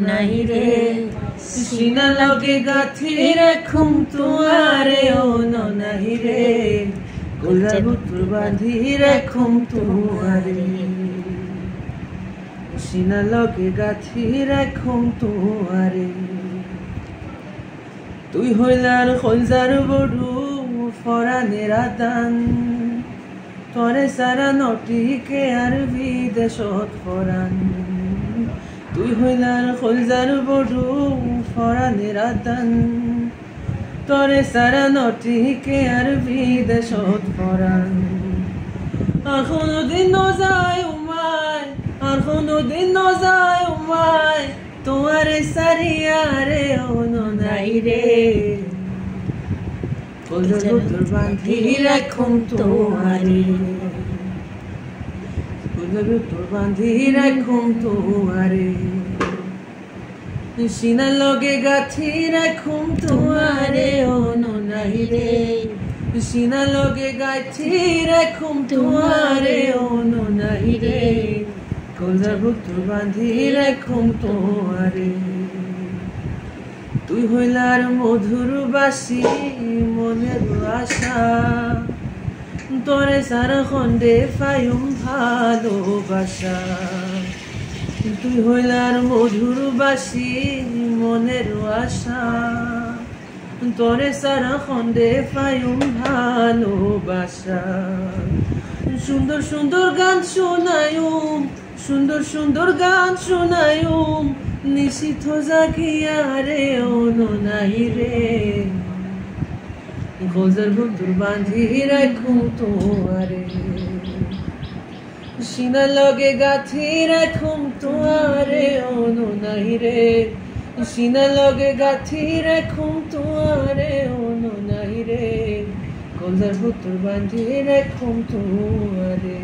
নাই রে সিনা লগে গাথি রাখুম তুয়ারে অন নাই রে কলজার ভিতর বাঁধি রাখুম তুয়ারে সিনা লগে গাথি রাখুম তুয়ারে তুই হইলার কলজার বড়ু ফরানের আদান তরে সারা নটিকে আর বিদেশত ফরান তুই হইলার কলজার বড়ু ফরানের আদান তরে সারা নটিকে আর বিদেশত ফরান আর কোনোদিন নজায় উমায় আর কোনোদিন নজায় উমায় তোয়ারে সারিয়ারে অন নাই রে কলজার ভিতর বাঁধি রাখুম তোয়ারে কলজার ভিতর বাঁধি রাখুম তোয়ারে সিনা লগে গাথি রাখুম তোয়ারে অন নাই রে সিনা লগে গাথি রাখুম তোয়ারে অন নাই রে কলজার ভিতর বাঁধি রাখুম তোয়ারে তুই হইলার মধুর বাসি মনের আশা তোরে সারা খন্ডে পাইম ভালোবাসা তুই হইলার মধুর বাসি মনের আশা তোরে সারা খন্ডে পাইম ভালোবাসা সুন্দর সুন্দর গান শোনায়ুম সুন্দর সুন্দর গান শোনায়ুম নিশিথ জাগিয়া রে অন নাই রে কলজার ভিতর বাঁধি রাখুম তোয়ারে সিনা লগে গাথি রাখুম তোয়ারে অন নাই রে সিনা লগে গাথি রাখুম তোয়ারে অন নাই রে কলজার ভিতর বাঁধি রাখুম তোয়ারে।